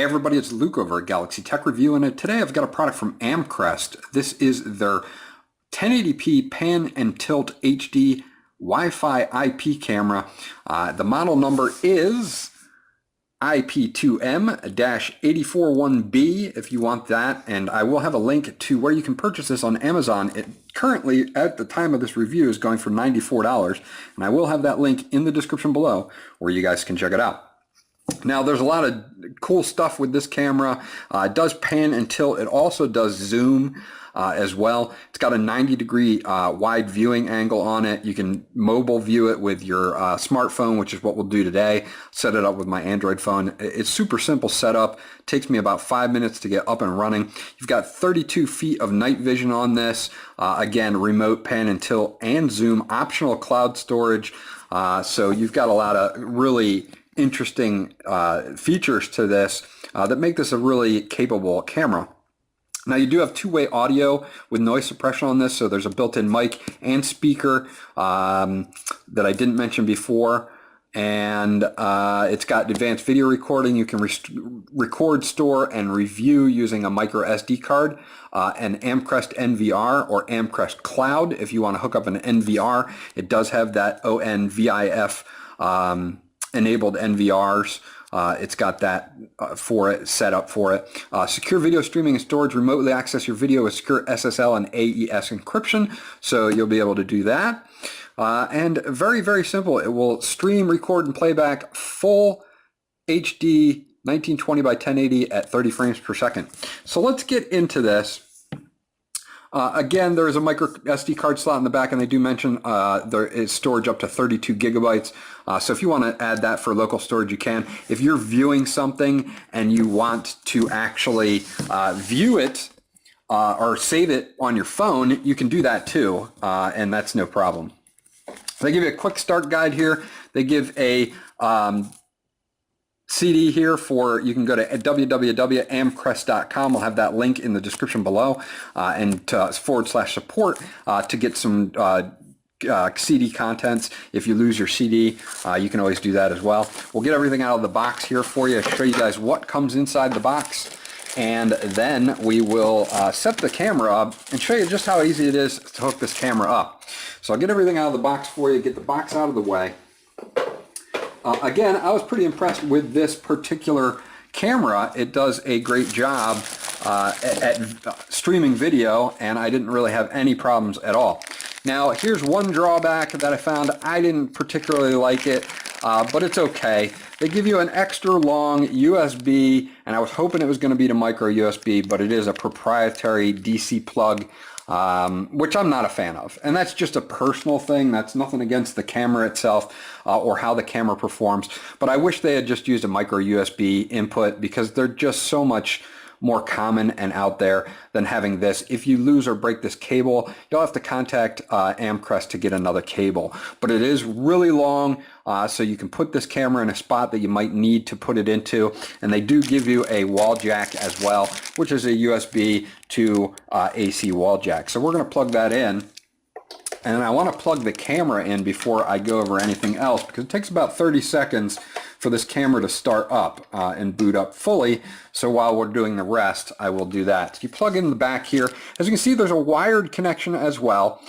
Hey everybody, it's Luke over at Galaxy Tech Review, and today I've got a product from Amcrest. This is their 1080p pan and tilt HD Wi-Fi IP camera. The model number is IP2M-841 if you want that, and I will have a link to where you can purchase this on Amazon. It currently, at the time of this review, is going for $94, and I will have that link in the description below where you guys can check it out. Now, there's a lot of cool stuff with this camera. It does pan and tilt. It also does zoom as well. It's got a 90-degree wide viewing angle on it. You can mobile view it with your smartphone, which is what we'll do today. Set it up with my Android phone. It's super simple setup. It takes me about 5 minutes to get up and running. You've got 32 feet of night vision on this. Again, remote pan and tilt and zoom, optional cloud storage. So you've got a lot of really interesting features to this that make this a really capable camera. Now, you do have two-way audio with noise suppression on this, so there's a built-in mic and speaker that I didn't mention before, and it's got advanced video recording. You can record, store, and review using a MicroSD card, an Amcrest NVR or Amcrest Cloud if you want to hook up an NVR. It does have that ONVIF enabled NVRs. It's got that for it, set up for it. Secure video streaming and storage, remotely access your video with secure SSL and AES encryption, so you'll be able to do that. And very, very simple. It will stream, record, and playback full HD 1920 by 1080 at 30 frames per second. So let's get into this. Again, there is a micro SD card slot in the back, and they do mention there is storage up to 32 gigabytes. So if you want to add that for local storage, you can. If you're viewing something and you want to actually view it or save it on your phone, you can do that too, and that's no problem. They give you a quick start guide here. They give a CD here for, you can go to www.amcrest.com. We'll have that link in the description below, and /support to get some CD contents. If you lose your CD, you can always do that as well. We'll get everything out of the box here for you, show you guys what comes inside the box, and then we will set the camera up and show you just how easy it is to hook this camera up. So I'll get everything out of the box for you, get the box out of the way. Again, I was pretty impressed with this particular camera. It does a great job at streaming video, and I didn't really have any problems at all. Now, here's one drawback that I found. I didn't particularly like it, but it's okay. They give you an extra long USB, and I was hoping it was going to be to micro USB, but it is a proprietary DC plug, which I'm not a fan of. And that's just a personal thing. That's nothing against the camera itself or how the camera performs. But I wish they had just used a micro USB input, because they're just so much more common and out there than having this. If you lose or break this cable, you'll have to contact Amcrest to get another cable. But it is really long, so you can put this camera in a spot that you might need to put it into. And they do give you a wall jack as well, which is a USB to AC wall jack. So we're going to plug that in. And I want to plug the camera in before I go over anything else, because it takes about 30 seconds for this camera to start up and boot up fully. So while we're doing the rest, I will do that. So you plug in the back here. As you can see, there's a wired connection as well.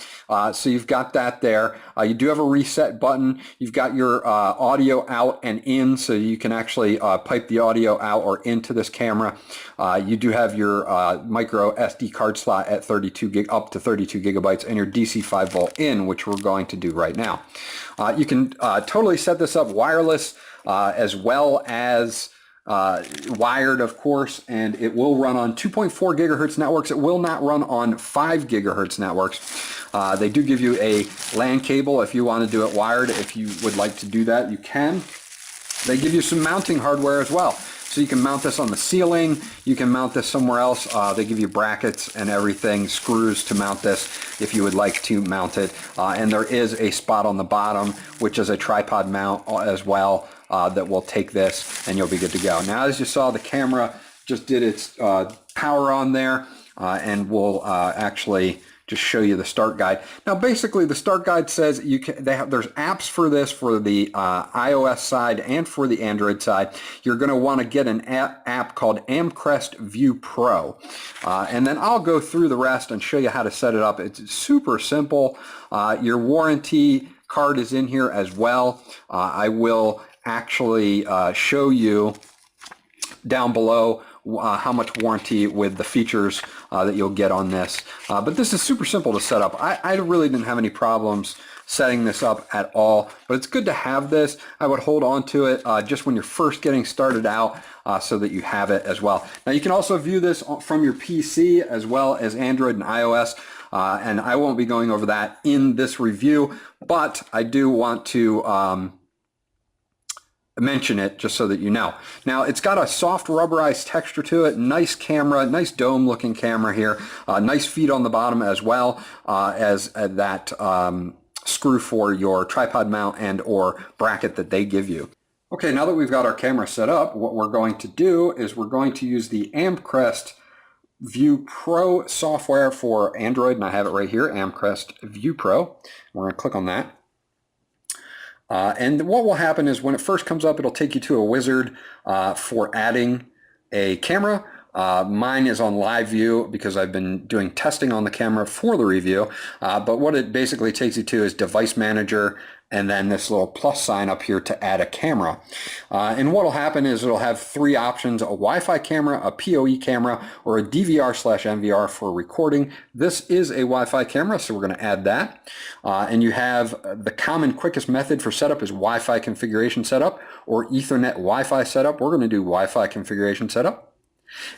So you've got that there. You do have a reset button. You've got your audio out and in, so you can actually pipe the audio out or into this camera. You do have your micro SD card slot at up to 32 gigabytes, and your DC 5-volt in, which we're going to do right now. You can totally set this up wireless as well as wired, of course, and it will run on 2.4 gigahertz networks. It will not run on 5 gigahertz networks. They do give you a LAN cable if you want to do it wired. If you would like to do that, you can. They give you some mounting hardware as well. So you can mount this on the ceiling, you can mount this somewhere else. They give you brackets and everything, screws to mount this if you would like to mount it. And there is a spot on the bottom, which is a tripod mount as well, that will take this, and you'll be good to go. Now, as you saw, the camera just did its power on there, and we'll actually just show you the start guide. Now, basically, the start guide says there's apps for this for the iOS side and for the Android side. You're going to want to get an app called Amcrest View Pro, and then I'll go through the rest and show you how to set it up. It's super simple. Your warranty card is in here as well. I will actually show you down below how much warranty with the features that you'll get on this. But this is super simple to set up. I really didn't have any problems setting this up at all, but it's good to have this. I would hold on to it just when you're first getting started out so that you have it as well. Now, you can also view this from your PC as well as Android and iOS. And I won't be going over that in this review, but I do want to mention it just so that you know. Now, it's got a soft rubberized texture to it, nice camera, nice dome looking camera here, nice feet on the bottom as well as that screw for your tripod mount and or bracket that they give you. Okay, now that we've got our camera set up, what we're going to do is we're going to use the Amcrest View Pro software for Android, and I have it right here, Amcrest View Pro. We're going to click on that. And what will happen is when it first comes up, it'll take you to a wizard for adding a camera. Mine is on live view because I've been doing testing on the camera for the review. But what it basically takes you to is device manager and then this little plus sign up here to add a camera. And what will happen is it'll have three options: a Wi-Fi camera, a PoE camera, or a DVR/NVR for recording. This is a Wi-Fi camera, so we're going to add that. And you have the common quickest method for setup is Wi-Fi configuration setup or Ethernet Wi-Fi setup. We're going to do Wi-Fi configuration setup.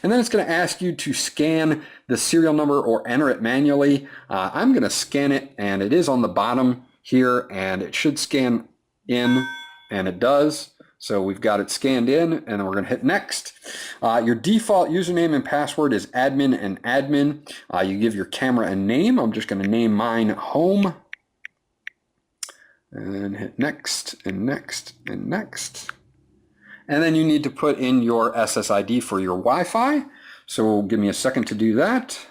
And then it's going to ask you to scan the serial number or enter it manually. I'm going to scan it, and it is on the bottom here, and it should scan in, and it does. So we've got it scanned in, and then we're going to hit next. Your default username and password is admin and admin. You give your camera a name. I'm just going to name mine home. And hit next, and next, and next. And then you need to put in your SSID for your Wi-Fi. So give me a second to do that.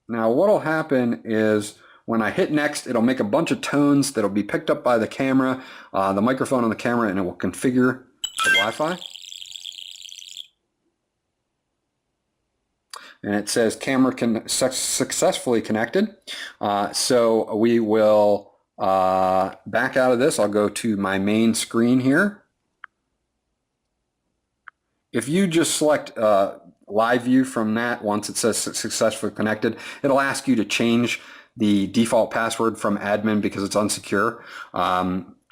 Now what will happen is when I hit next, it'll make a bunch of tones that'll be picked up by the camera, the microphone on the camera, and it will configure the Wi-Fi. And it says camera successfully connected. So we will back out of this. I'll go to my main screen here. If you just select live view from that, once it says successfully connected, it'll ask you to change the default password from admin because it's unsecure.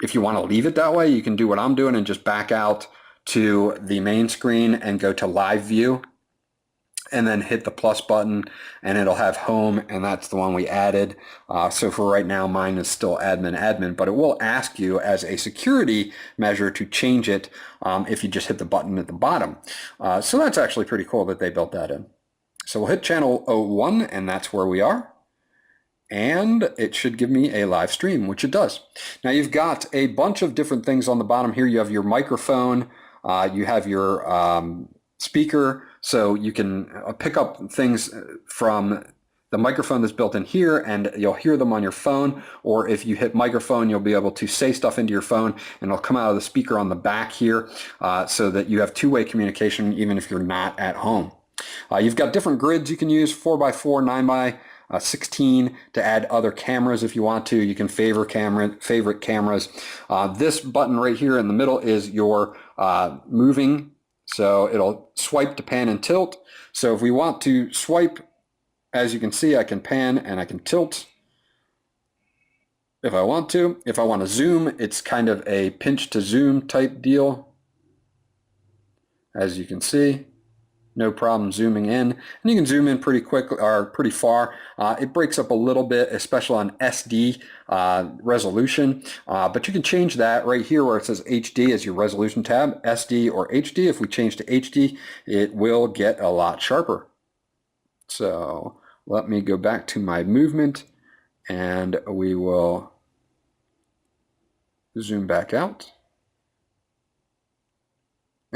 If you want to leave it that way, you can do what I'm doing and just back out to the main screen and go to live view and then hit the plus button, and it'll have home, and that's the one we added. So for right now, mine is still admin, but it will ask you as a security measure to change it if you just hit the button at the bottom. So that's actually pretty cool that they built that in. So we'll hit channel 01, and that's where we are. And it should give me a live stream, which it does. Now you've got a bunch of different things on the bottom here. You have your microphone, you have your speaker, so you can pick up things from the microphone that's built in here, and you'll hear them on your phone. Or if you hit microphone, you'll be able to say stuff into your phone, and it'll come out of the speaker on the back here, so that you have two-way communication even if you're not at home. You've got different grids you can use: 4x4, 9x16 to add other cameras if you want to. You can favorite cameras. This button right here in the middle is your moving. So it'll swipe to pan and tilt. So if we want to swipe, as you can see, I can pan and I can tilt if I want to. If I want to zoom, it's kind of a pinch to zoom type deal. As you can see, no problem zooming in. And you can zoom in pretty quick or pretty far. It breaks up a little bit, especially on SD resolution. But you can change that right here where it says HD as your resolution tab, SD or HD. If we change to HD, it will get a lot sharper. So let me go back to my movement, and we will zoom back out.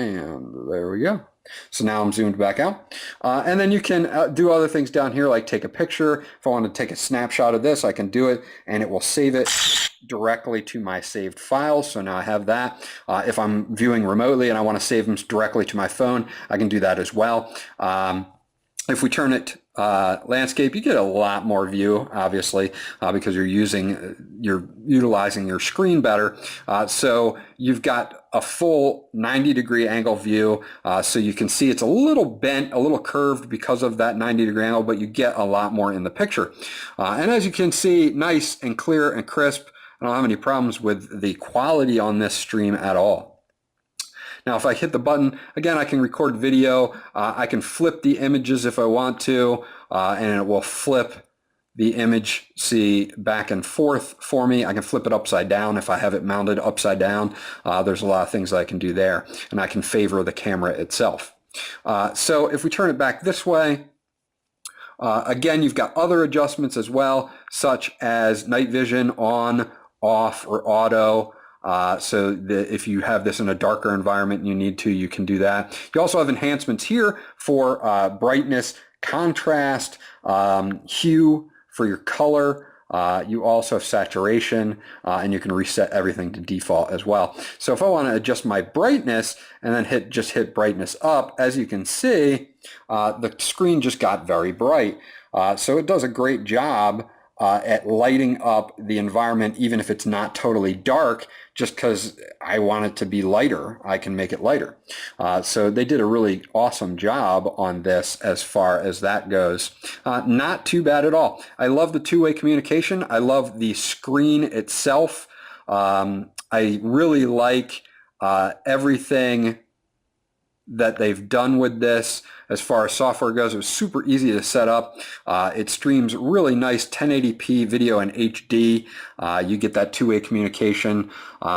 And there we go. So now I'm zoomed back out. And then you can do other things down here, like take a picture. If I want to take a snapshot of this, I can do it, and it will save it directly to my saved files. So now I have that. If I'm viewing remotely and I want to save them directly to my phone, I can do that as well. If we turn it landscape, you get a lot more view, obviously, because you're utilizing your screen better. So you've got a full 90-degree angle view, so you can see it's a little bent, a little curved because of that 90-degree angle, but you get a lot more in the picture. And as you can see, nice and clear and crisp. I don't have any problems with the quality on this stream at all. Now, if I hit the button, again, I can record video. I can flip the images if I want to, and it will flip the image, see, back and forth for me. I can flip it upside down if I have it mounted upside down. There's a lot of things I can do there, and I can favor the camera itself. So if we turn it back this way, again, you've got other adjustments as well, such as night vision on, off, or auto. So if you have this in a darker environment and you need to, you can do that. You also have enhancements here for brightness, contrast, hue for your color. You also have saturation, and you can reset everything to default as well. So if I want to adjust my brightness and then just hit brightness up, as you can see, the screen just got very bright. So it does a great job at lighting up the environment, even if it's not totally dark. Just because I want it to be lighter, I can make it lighter. So they did a really awesome job on this as far as that goes. Not too bad at all. I love the two-way communication. I love the screen itself. I really like everything that they've done with this. As far as software goes, it was super easy to set up. It streams really nice 1080p video in HD. You get that two-way communication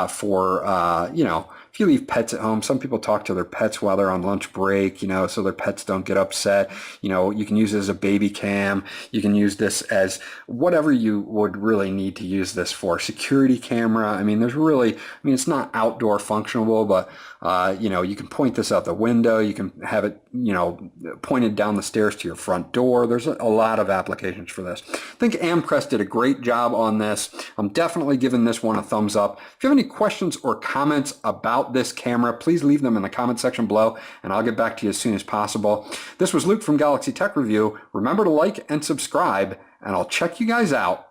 for, you know, if you leave pets at home. Some people talk to their pets while they're on lunch break, you know, so their pets don't get upset. You know, you can use it as a baby cam. You can use this as whatever you would really need to use this for. Security camera. I mean, it's not outdoor functional, but you know, you can point this out the window. You can have it, you know, pointed down the stairs to your front door. There's a lot of applications for this. I think Amcrest did a great job on this. I'm definitely giving this one a thumbs up. If you have any questions or comments about this camera, please leave them in the comment section below, and I'll get back to you as soon as possible. This was Luke from Galaxy Tech Review. Remember to like and subscribe, and I'll check you guys out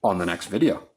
on the next video.